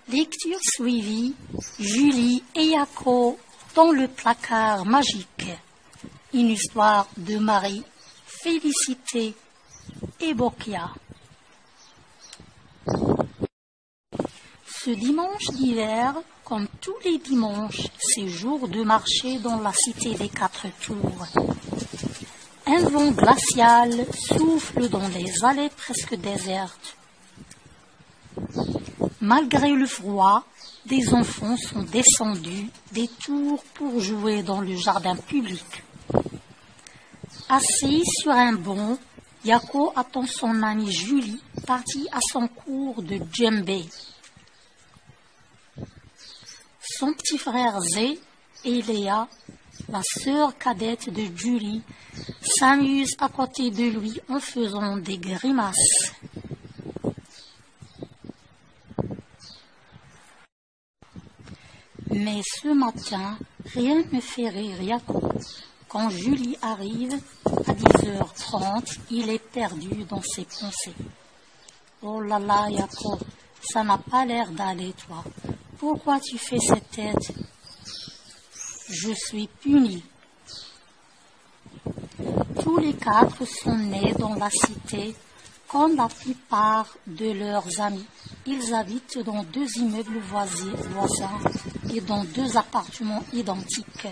Lecture suivie, Julie et Yako dans le placard magique. Une histoire de Marie, Félicité et Bokia. Ce dimanche d'hiver, comme tous les dimanches, c'est jour de marché dans la cité des 4 tours. Un vent glacial souffle dans les allées presque désertes. Malgré le froid, des enfants sont descendus des tours pour jouer dans le jardin public. Assis sur un banc, Yako attend son amie Julie, partie à son cours de djembé. Son petit frère Zé et Léa, la sœur cadette de Julie, s'amusent à côté de lui en faisant des grimaces. Mais ce matin, rien ne fait rire Yako. Quand Julie arrive, à 10h30, il est perdu dans ses pensées. « Oh là là, Yako, ça n'a pas l'air d'aller, toi. Pourquoi tu fais cette tête ? Je suis puni. » Tous les 4 sont nés dans la cité, comme la plupart de leurs amis. Ils habitent dans 2 immeubles voisins et dans 2 appartements identiques.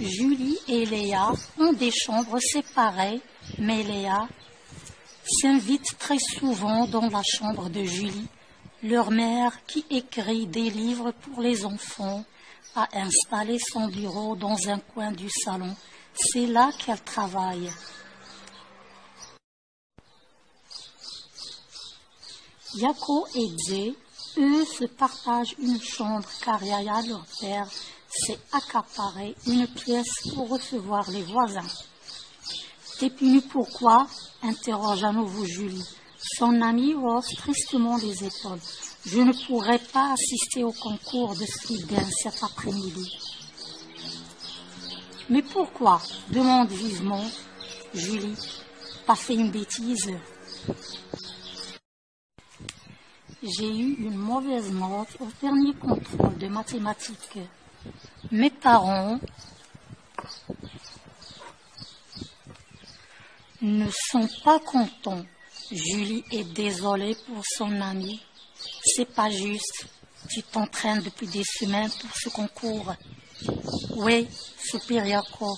Julie et Léa ont des chambres séparées, mais Léa s'invite très souvent dans la chambre de Julie. Leur mère, qui écrit des livres pour les enfants, a installé son bureau dans un coin du salon. C'est là qu'elle travaille. Yako et Zé, eux, se partagent une chambre car Yaya, leur père, s'est accaparé une pièce pour recevoir les voisins. « T'es puni pourquoi ?» interroge à nouveau Julie. Son amie hausse tristement les épaules. « Je ne pourrai pas assister au concours de street dance cet après-midi. »« Mais pourquoi ?» demande vivement Julie. « T'as fait une bêtise ?» J'ai eu une mauvaise note au dernier contrôle de mathématiques. Mes parents ne sont pas contents. Julie est désolée pour son amie. C'est pas juste. Tu t'entraînes depuis des semaines pour ce concours. Oui, soupire Yako.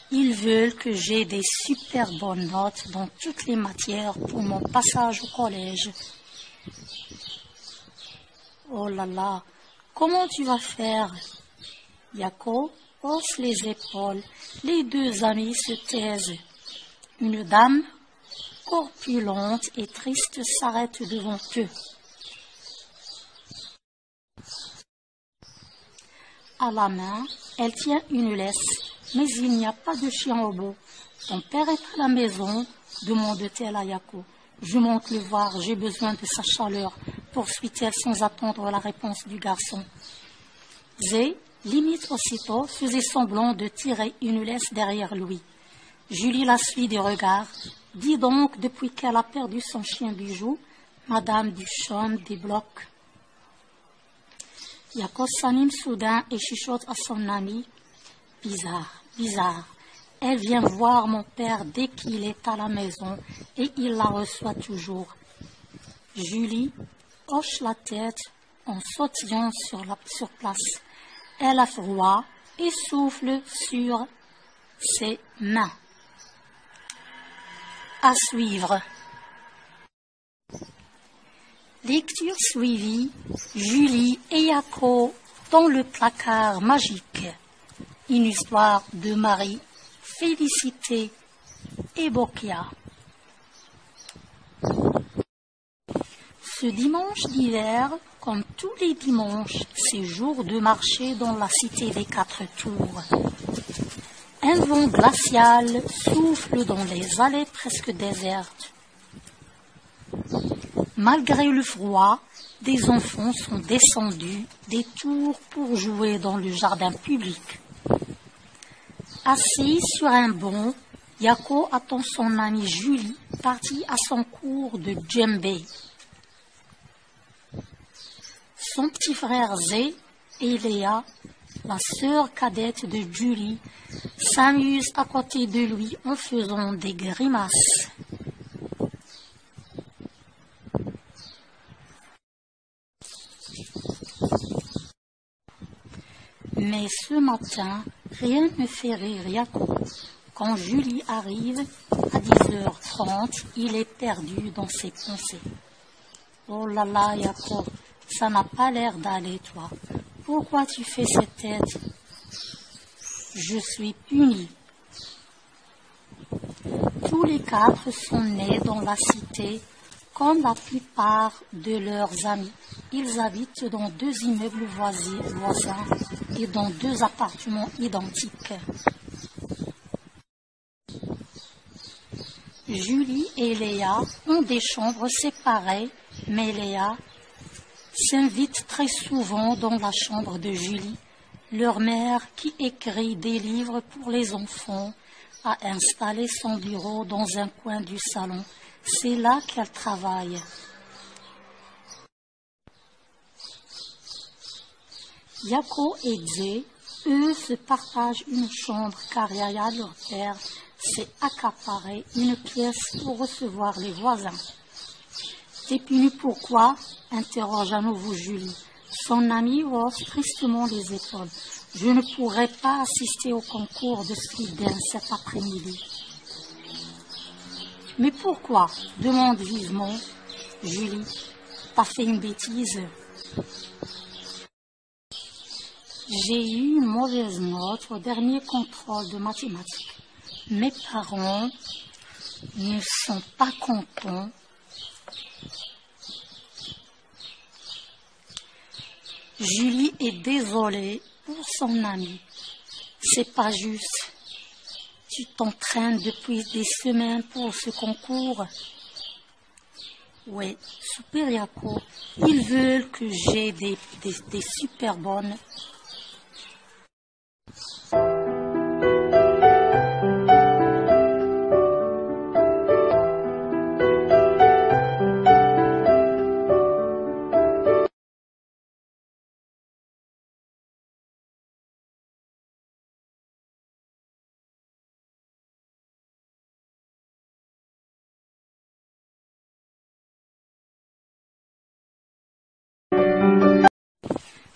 Ils veulent que j'ai des super bonnes notes dans toutes les matières pour mon passage au collège. Oh là là, comment tu vas faire ? Yako hausse les épaules. Les 2 amis se taisent. Une dame, corpulente et triste, s'arrête devant eux. À la main, elle tient une laisse, mais il n'y a pas de chien au bout. Ton père est à la maison, demande-t-elle à Yako. Je monte le voir, j'ai besoin de sa chaleur, poursuit-elle sans attendre la réponse du garçon. Zé, limite aussitôt, faisait semblant de tirer une laisse derrière lui. Julie la suit des regards. Dis donc, depuis qu'elle a perdu son chien bijou, Madame Duchaume débloque. Yako s'anime soudain et chuchote à son ami. Bizarre, bizarre. Elle vient voir mon père dès qu'il est à la maison et il la reçoit toujours. Julie hoche la tête en sautillant sur place. Elle a froid et souffle sur ses mains. À suivre. Lecture suivie, Julie et Yako dans le placard magique. Une histoire de Marie, Félicité et Bokia. Ce dimanche d'hiver, comme tous les dimanches, c'est jour de marché dans la cité des 4 tours. Un vent glacial souffle dans les allées presque désertes. Malgré le froid, des enfants sont descendus des tours pour jouer dans le jardin public. Assis sur un banc, Yako attend son amie Julie, partie à son cours de djembé. Son petit frère Zé et Léa, la sœur cadette de Julie, s'amusent à côté de lui en faisant des grimaces. Mais ce matin, rien ne fait rire Yako. Quand Julie arrive, à 10h30, il est perdu dans ses pensées. « Oh là là, Yako, ça n'a pas l'air d'aller, toi. Pourquoi tu fais cette tête ? Je suis puni. » Tous les quatre sont nés dans la cité, comme la plupart de leurs amis. Ils habitent dans 2 immeubles voisins et dans 2 appartements identiques. Julie et Léa ont des chambres séparées, mais Léa s'invite très souvent dans la chambre de Julie. Leur mère, qui écrit des livres pour les enfants, a installé son bureau dans un coin du salon. C'est là qu'elle travaille. Yako et Zé, eux, se partagent une chambre car Yaya, leur père, s'est accaparé une pièce pour recevoir les voisins. « T'es puni pourquoi ?» interroge à nouveau Julie. Son amie hausse tristement les épaules. « Je ne pourrai pas assister au concours de street dance cet après-midi. »« Mais pourquoi ?» demande vivement Julie. « T'as fait une bêtise ?» J'ai eu une mauvaise note au dernier contrôle de mathématiques. Mes parents ne sont pas contents. Julie est désolée pour son amie. C'est pas juste. Tu t'entraînes depuis des semaines pour ce concours. Oui, Super Yako, ils veulent que j'ai des super bonnes.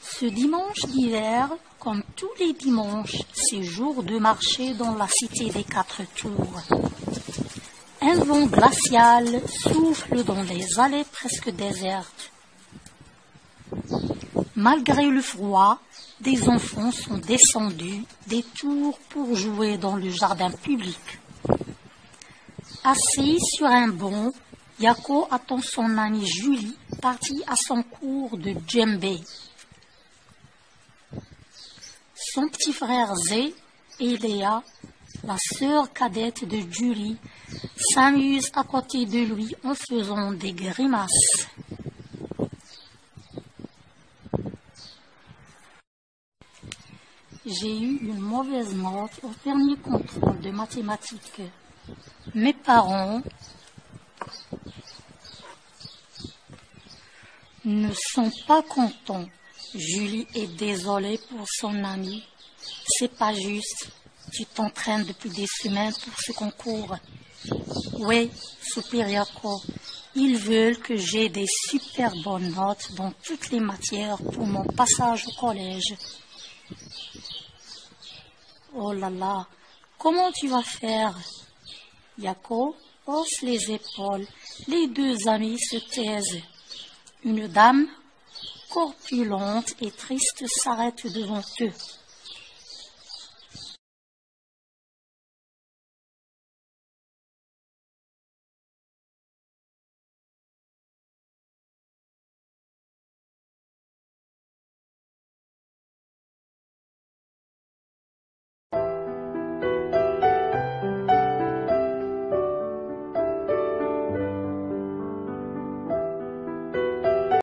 Ce dimanche d'hiver, comme tous les dimanches, c'est jour de marché dans la cité des 4 tours. Un vent glacial souffle dans les allées presque désertes. Malgré le froid, des enfants sont descendus des tours pour jouer dans le jardin public. Assis sur un banc, Yako attend son amie Julie, partie à son cours de djembé. Son petit frère Zé et Léa, la sœur cadette de Julie, s'amusent à côté de lui en faisant des grimaces. J'ai eu une mauvaise note au dernier contrôle de mathématiques. Mes parents ne sont pas contents. Julie est désolée pour son amie. C'est pas juste. Tu t'entraînes depuis des semaines pour ce concours. Oui, Super Yako, ils veulent que j'ai des super bonnes notes dans toutes les matières pour mon passage au collège. Oh là là, comment tu vas faire? Yako hausse les épaules. Les 2 amis se taisent. Une dame corpulente et triste s'arrête devant eux.